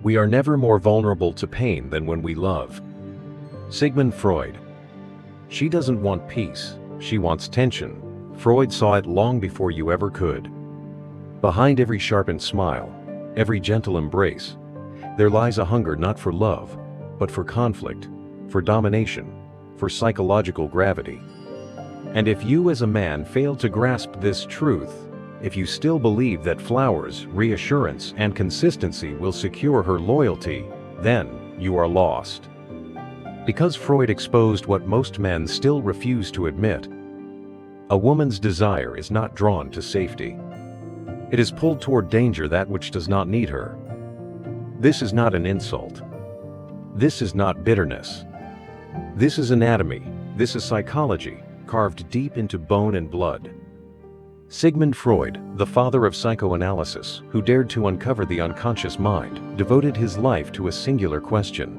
We are never more vulnerable to pain than when we love. Sigmund Freud. She doesn't want peace, she wants tension. Freud saw it long before you ever could. Behind every sharpened smile, every gentle embrace, there lies a hunger not for love, but for conflict, for domination, for psychological gravity. And if you as a man fail to grasp this truth, if you still believe that flowers, reassurance, and consistency will secure her loyalty, then you are lost. Because Freud exposed what most men still refuse to admit. A woman's desire is not drawn to safety. It is pulled toward danger that which does not need her. This is not an insult. This is not bitterness. This is anatomy, this is psychology, carved deep into bone and blood. Sigmund Freud, the father of psychoanalysis, who dared to uncover the unconscious mind, devoted his life to a singular question.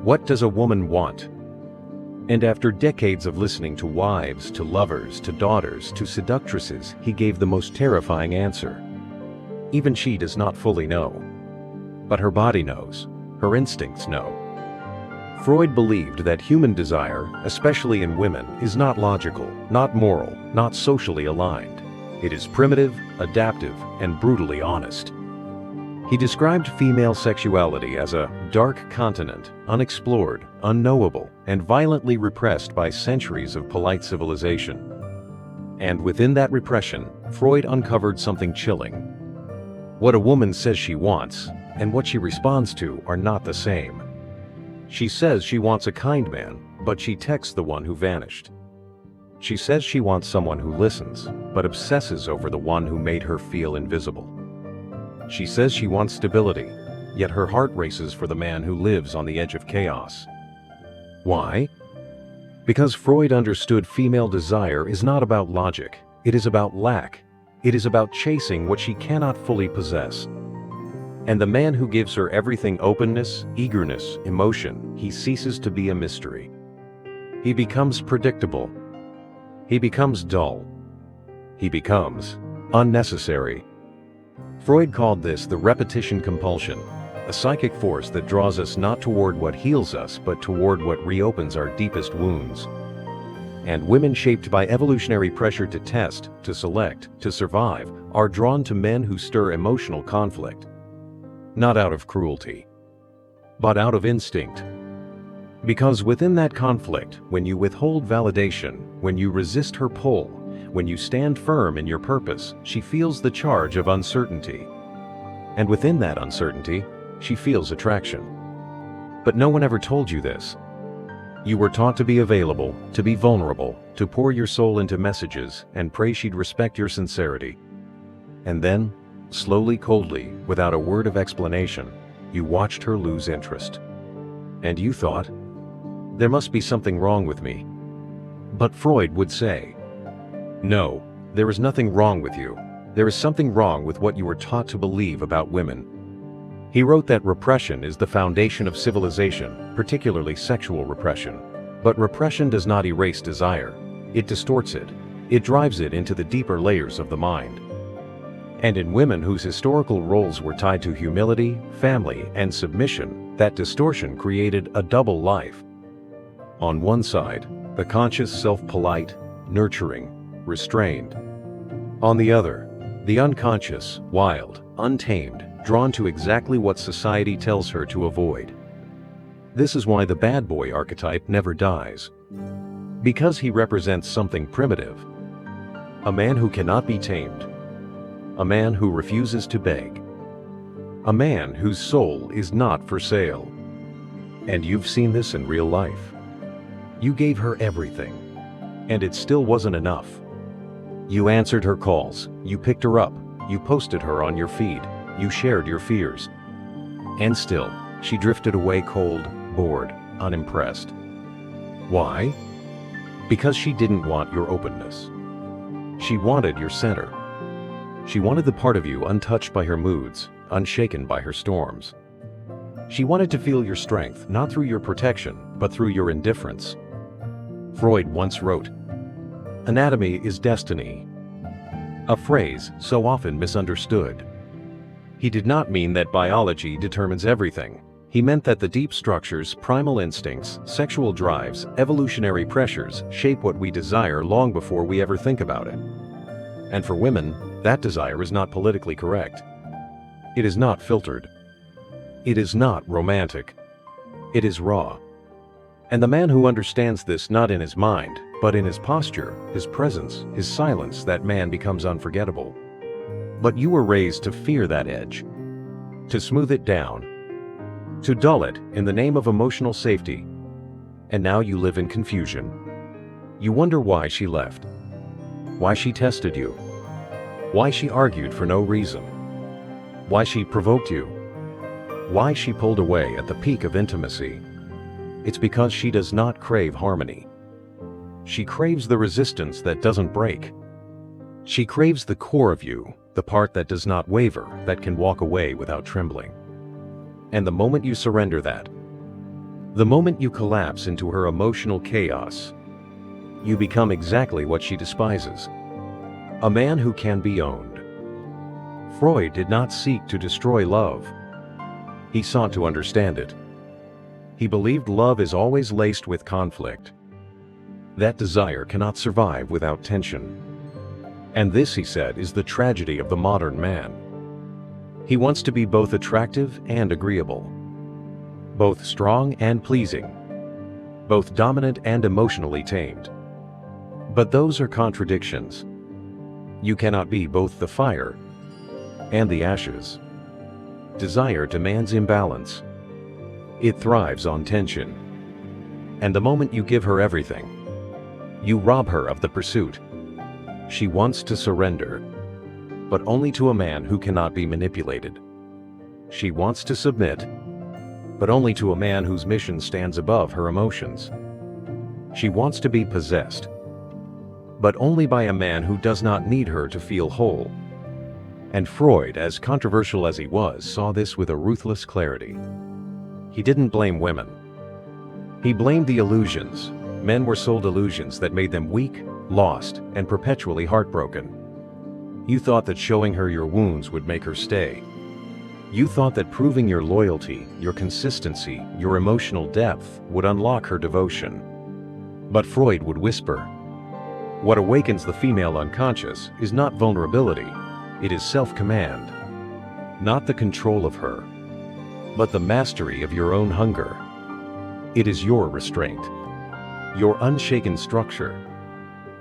What does a woman want? And after decades of listening to wives, to lovers, to daughters, to seductresses, he gave the most terrifying answer. Even she does not fully know. But her body knows, her instincts know. Freud believed that human desire, especially in women, is not logical, not moral, not socially aligned. It is primitive, adaptive, and brutally honest. He described female sexuality as a dark continent, unexplored, unknowable, and violently repressed by centuries of polite civilization. And within that repression, Freud uncovered something chilling. What a woman says she wants, and what she responds to are not the same. She says she wants a kind man, but she texts the one who vanished. She says she wants someone who listens, but obsesses over the one who made her feel invisible. She says she wants stability, yet her heart races for the man who lives on the edge of chaos. Why? Because Freud understood female desire is not about logic, it is about lack. It is about chasing what she cannot fully possess. And the man who gives her everything, openness, eagerness, emotion, he ceases to be a mystery. He becomes predictable. He becomes dull. He becomes unnecessary. Freud called this the repetition compulsion, a psychic force that draws us not toward what heals us but toward what reopens our deepest wounds. And women shaped by evolutionary pressure to test, to select, to survive, are drawn to men who stir emotional conflict. Not out of cruelty, but out of instinct. Because within that conflict, when you withhold validation, when you resist her pull, when you stand firm in your purpose, she feels the charge of uncertainty. And within that uncertainty, she feels attraction. But no one ever told you this. You were taught to be available, to be vulnerable, to pour your soul into messages, and pray she'd respect your sincerity. And then, slowly, coldly, without a word of explanation, you watched her lose interest. And you thought, there must be something wrong with me. But Freud would say, no, there is nothing wrong with you. There is something wrong with what you were taught to believe about women. He wrote that repression is the foundation of civilization, particularly sexual repression. But repression does not erase desire. It distorts it. It drives it into the deeper layers of the mind. And in women whose historical roles were tied to humility, family, and submission, that distortion created a double life. On one side, the conscious self-polite, nurturing, restrained. On the other, the unconscious, wild, untamed, drawn to exactly what society tells her to avoid. This is why the bad boy archetype never dies. Because he represents something primitive. A man who cannot be tamed. A man who refuses to beg. A man whose soul is not for sale. And you've seen this in real life. You gave her everything. And it still wasn't enough. You answered her calls, you picked her up, you posted her on your feed, you shared your fears. And still, she drifted away cold, bored, unimpressed. Why? Because she didn't want your openness. She wanted your center. She wanted the part of you untouched by her moods, unshaken by her storms. She wanted to feel your strength, not through your protection, but through your indifference. Freud once wrote, "Anatomy is destiny," a phrase so often misunderstood. He did not mean that biology determines everything. He meant that the deep structures, primal instincts, sexual drives, evolutionary pressures shape what we desire long before we ever think about it. And for women, that desire is not politically correct. It is not filtered. It is not romantic. It is raw. And the man who understands this not in his mind, but in his posture, his presence, his silence, that man becomes unforgettable. But you were raised to fear that edge, to smooth it down, to dull it in the name of emotional safety. And now you live in confusion. You wonder why she left, why she tested you, why she argued for no reason, why she provoked you, why she pulled away at the peak of intimacy. It's because she does not crave harmony. She craves the resistance that doesn't break. She craves the core of you, the part that does not waver, that can walk away without trembling. And the moment you surrender that, the moment you collapse into her emotional chaos, you become exactly what she despises. A man who can be owned. Freud did not seek to destroy love. He sought to understand it. He believed love is always laced with conflict. That desire cannot survive without tension. And this, he said, is the tragedy of the modern man. He wants to be both attractive and agreeable, both strong and pleasing, both dominant and emotionally tamed. But those are contradictions. You cannot be both the fire and the ashes. Desire demands imbalance. It thrives on tension. And the moment you give her everything, you rob her of the pursuit. She wants to surrender, but only to a man who cannot be manipulated. She wants to submit, but only to a man whose mission stands above her emotions. She wants to be possessed, but only by a man who does not need her to feel whole. And Freud, as controversial as he was, saw this with a ruthless clarity. He didn't blame women. He blamed the illusions. Men were sold illusions that made them weak, lost, and perpetually heartbroken. You thought that showing her your wounds would make her stay. You thought that proving your loyalty, your consistency, your emotional depth would unlock her devotion. But Freud would whisper, what awakens the female unconscious is not vulnerability, it is self-command. Not the control of her, but the mastery of your own hunger. It is your restraint, your unshaken structure,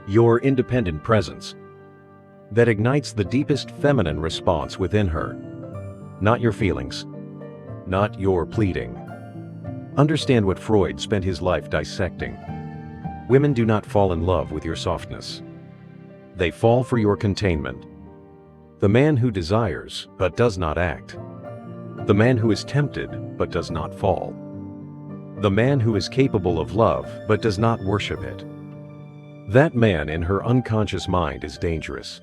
your independent presence that ignites the deepest feminine response within her. Not your feelings, not your pleading. Understand what Freud spent his life dissecting. Women do not fall in love with your softness. They fall for your containment. The man who desires but does not act. The man who is tempted but does not fall. The man who is capable of love but does not worship it. That man in her unconscious mind is dangerous.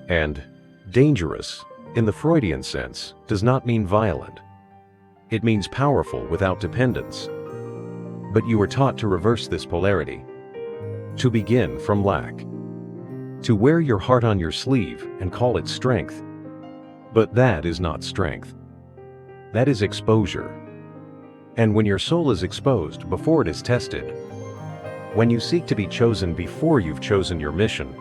And dangerous, in the Freudian sense, does not mean violent. It means powerful without dependence. But you were taught to reverse this polarity, to begin from lack, to wear your heart on your sleeve and call it strength. But that is not strength. That is exposure. And when your soul is exposed before it is tested, when you seek to be chosen before you've chosen your mission,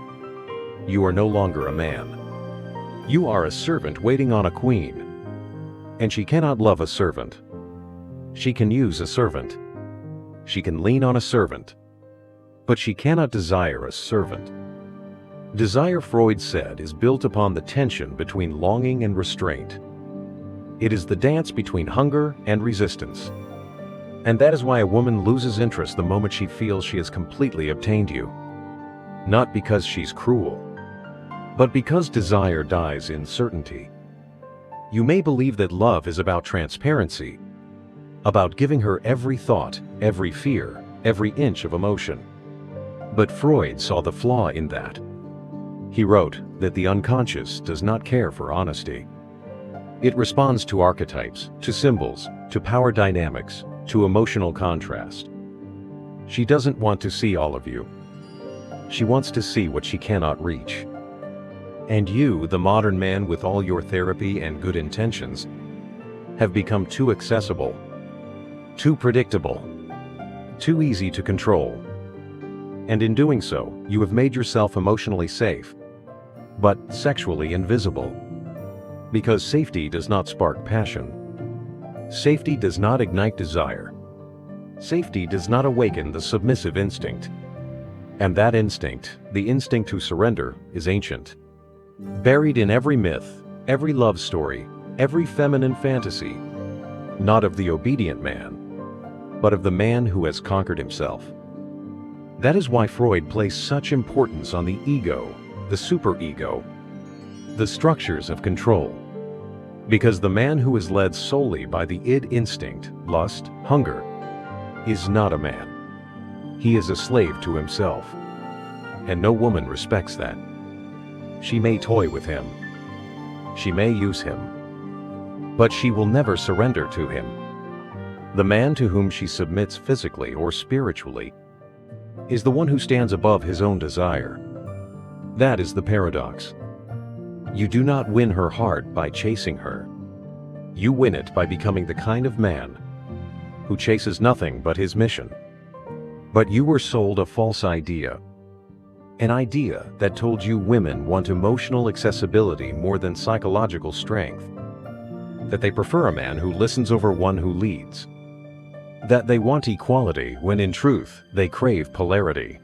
you are no longer a man. You are a servant waiting on a queen. And she cannot love a servant. She can use a servant. She can lean on a servant. But she cannot desire a servant. Desire, Freud said, is built upon the tension between longing and restraint. It is the dance between hunger and resistance. And that is why a woman loses interest the moment she feels she has completely obtained you. Not because she's cruel, but because desire dies in certainty. You may believe that love is about transparency, about giving her every thought, every fear, every inch of emotion. But Freud saw the flaw in that. He wrote that the unconscious does not care for honesty. It responds to archetypes, to symbols, to power dynamics, to emotional contrast. She doesn't want to see all of you. She wants to see what she cannot reach. And you, the modern man with all your therapy and good intentions, have become too accessible, too predictable, too easy to control. And in doing so, you have made yourself emotionally safe, but sexually invisible. Because safety does not spark passion. Safety does not ignite desire. Safety does not awaken the submissive instinct. And that instinct, the instinct to surrender, is ancient. Buried in every myth, every love story, every feminine fantasy, not of the obedient man, but of the man who has conquered himself. That is why Freud placed such importance on the ego, the superego, the structures of control. Because the man who is led solely by the id instinct, lust, hunger, is not a man. He is a slave to himself. And no woman respects that. She may toy with him. She may use him. But she will never surrender to him. The man to whom she submits physically or spiritually is the one who stands above his own desire. That is the paradox. You do not win her heart by chasing her. You win it by becoming the kind of man who chases nothing but his mission. But you were sold a false idea. An idea that told you women want emotional accessibility more than psychological strength. That they prefer a man who listens over one who leads. That they want equality when in truth they crave polarity.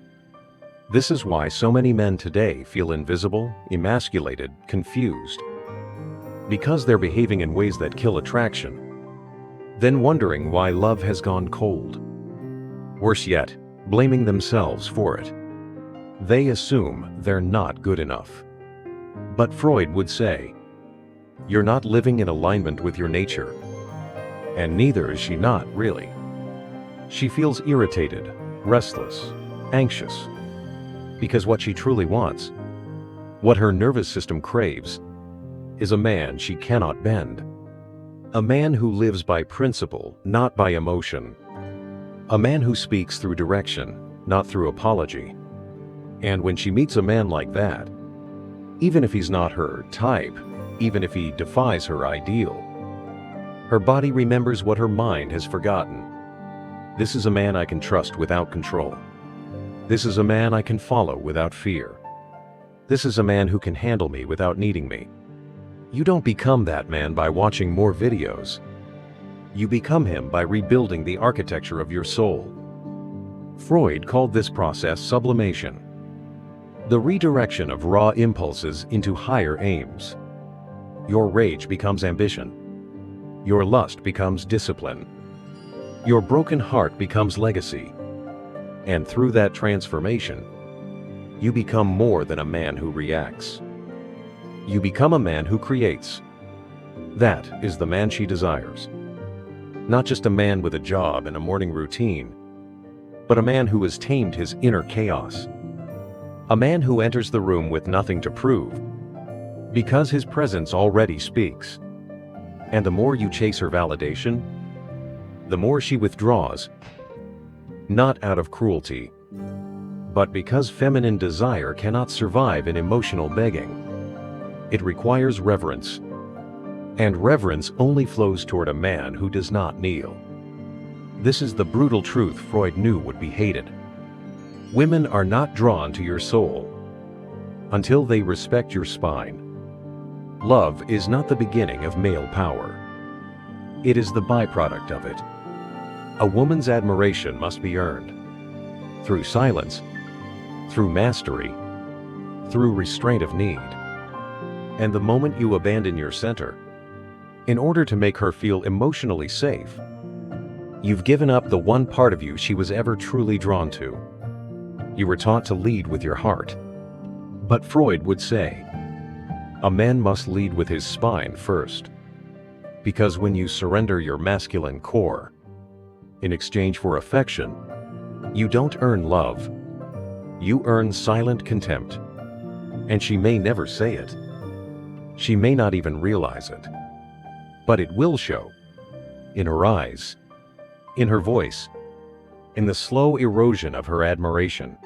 This is why so many men today feel invisible, emasculated, confused. Because they're behaving in ways that kill attraction. Then wondering why love has gone cold. Worse yet, blaming themselves for it. They assume they're not good enough. But Freud would say, you're not living in alignment with your nature. And neither is she not, really. She feels irritated, restless, anxious. Because what she truly wants, what her nervous system craves, is a man she cannot bend. A man who lives by principle, not by emotion. A man who speaks through direction, not through apology. And when she meets a man like that, even if he's not her type, even if he defies her ideal, her body remembers what her mind has forgotten. This is a man I can trust without control. This is a man I can follow without fear. This is a man who can handle me without needing me. You don't become that man by watching more videos. You become him by rebuilding the architecture of your soul. Freud called this process sublimation. The redirection of raw impulses into higher aims. Your rage becomes ambition. Your lust becomes discipline. Your broken heart becomes legacy. And through that transformation, you become more than a man who reacts. You become a man who creates. That is the man she desires. Not just a man with a job and a morning routine, but a man who has tamed his inner chaos. A man who enters the room with nothing to prove, because his presence already speaks. And the more you chase her validation, the more she withdraws, not out of cruelty, but because feminine desire cannot survive in emotional begging. It requires reverence, and reverence only flows toward a man who does not kneel. This is the brutal truth Freud knew would be hated. Women are not drawn to your soul until they respect your spine. Love is not the beginning of male power. It is the byproduct of it. A woman's admiration must be earned through silence, through mastery, through restraint of need. And the moment you abandon your center, in order to make her feel emotionally safe, you've given up the one part of you she was ever truly drawn to. You were taught to lead with your heart. But Freud would say, a man must lead with his spine first. Because when you surrender your masculine core, in exchange for affection, you don't earn love. You earn silent contempt. And she may never say it. She may not even realize it. But it will show. In her eyes, in her voice, in the slow erosion of her admiration.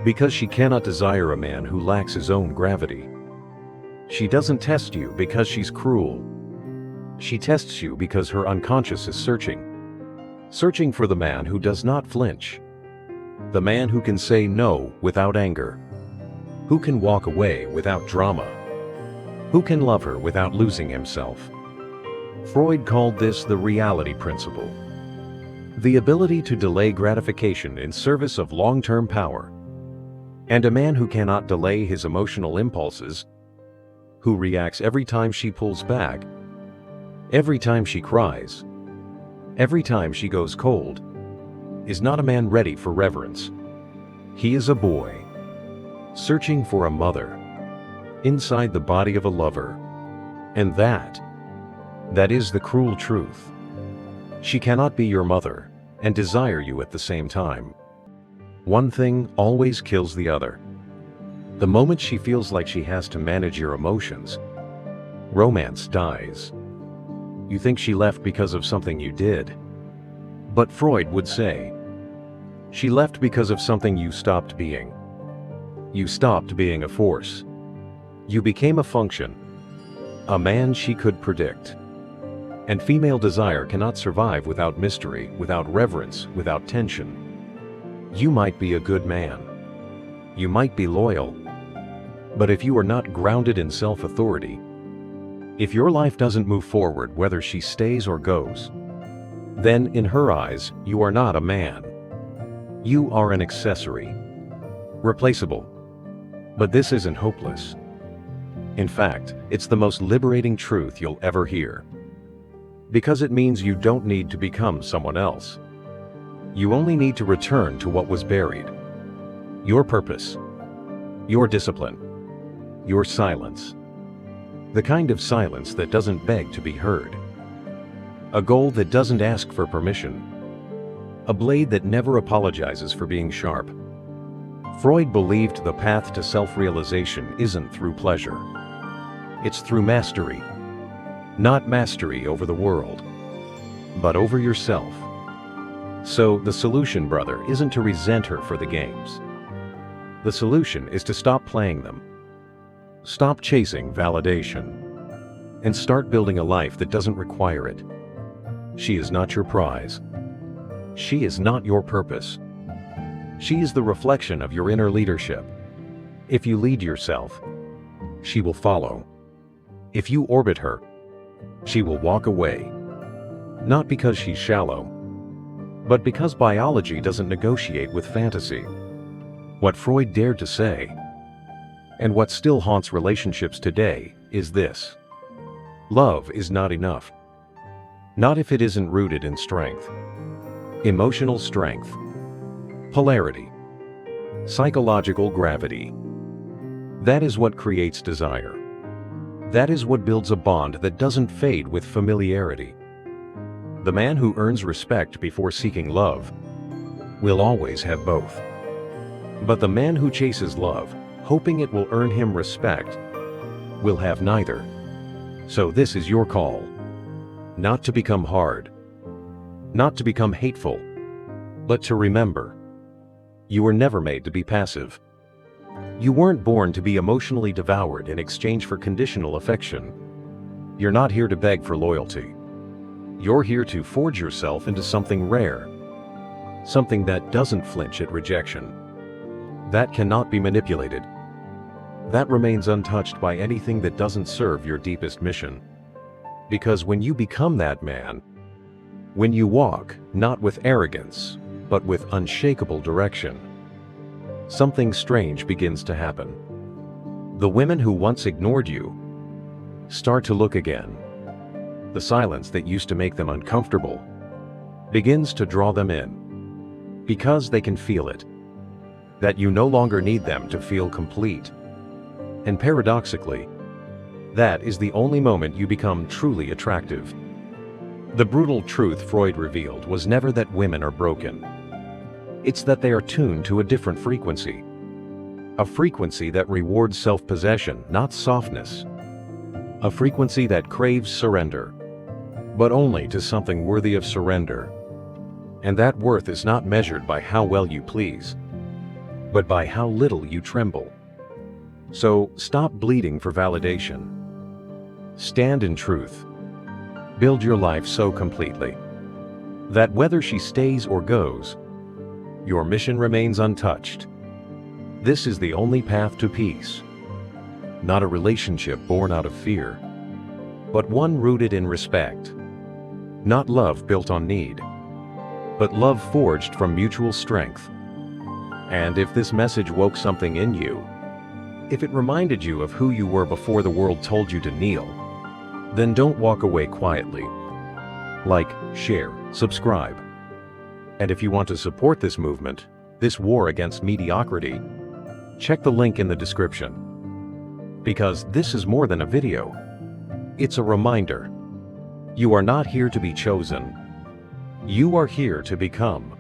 Because she cannot desire a man who lacks his own gravity. She doesn't test you because she's cruel. She tests you because her unconscious is searching for the man who does not flinch. The man who can say no without anger. Who can walk away without drama. Who can love her without losing himself. Freud called this the reality principle. The ability to delay gratification in service of long-term power. And a man who cannot delay his emotional impulses, who reacts every time she pulls back, every time she cries, every time she goes cold, is not a man ready for reverence. He is a boy, searching for a mother, inside the body of a lover. And that is the cruel truth. She cannot be your mother and desire you at the same time. One thing always kills the other. The moment she feels like she has to manage your emotions, romance dies. You think she left because of something you did. But Freud would say, she left because of something you stopped being. You stopped being a force. You became a function, a man she could predict. And female desire cannot survive without mystery, without reverence, without tension. You might be a good man. You might be loyal. But if you are not grounded in self-authority, if your life doesn't move forward whether she stays or goes, then in her eyes, you are not a man. You are an accessory. Replaceable. But this isn't hopeless. In fact, it's the most liberating truth you'll ever hear. Because it means you don't need to become someone else. You only need to return to what was buried. Your purpose. Your discipline. Your silence. The kind of silence that doesn't beg to be heard. A goal that doesn't ask for permission. A blade that never apologizes for being sharp. Freud believed the path to self-realization isn't through pleasure. It's through mastery. Not mastery over the world, but over yourself. So the solution, brother, isn't to resent her for the games. The solution is to stop playing them. Stop chasing validation. And start building a life that doesn't require it. She is not your prize. She is not your purpose. She is the reflection of your inner leadership. If you lead yourself, she will follow. If you orbit her, she will walk away. Not because she's shallow, but because biology doesn't negotiate with fantasy. What Freud dared to say, and what still haunts relationships today, is this: love is not enough. Not if it isn't rooted in strength. Emotional strength. Polarity. Psychological gravity. That is what creates desire. That is what builds a bond that doesn't fade with familiarity. The man who earns respect before seeking love will always have both. But the man who chases love, hoping it will earn him respect, will have neither. So this is your call. Not to become hard. Not to become hateful. But to remember. You were never made to be passive. You weren't born to be emotionally devoured in exchange for conditional affection. You're not here to beg for loyalty. You're here to forge yourself into something rare. Something that doesn't flinch at rejection. That cannot be manipulated. That remains untouched by anything that doesn't serve your deepest mission. Because when you become that man, when you walk, not with arrogance, but with unshakable direction, something strange begins to happen. The women who once ignored you start to look again. The silence that used to make them uncomfortable begins to draw them in, because they can feel it. That you no longer need them to feel complete. And paradoxically, that is the only moment you become truly attractive. The brutal truth Freud revealed was never that women are broken. It's that they are tuned to a different frequency. A frequency that rewards self-possession, not softness. A frequency that craves surrender, but only to something worthy of surrender. And that worth is not measured by how well you please, but by how little you tremble. So stop bleeding for validation. Stand in truth. Build your life so completely that whether she stays or goes, your mission remains untouched. This is the only path to peace. Not a relationship born out of fear, but one rooted in respect. Not love built on need, but love forged from mutual strength. And if this message woke something in you, if it reminded you of who you were before the world told you to kneel, then don't walk away quietly. Like, share, subscribe. And if you want to support this movement, this war against mediocrity, check the link in the description. Because this is more than a video. It's a reminder. You are not here to be chosen. You are here to become.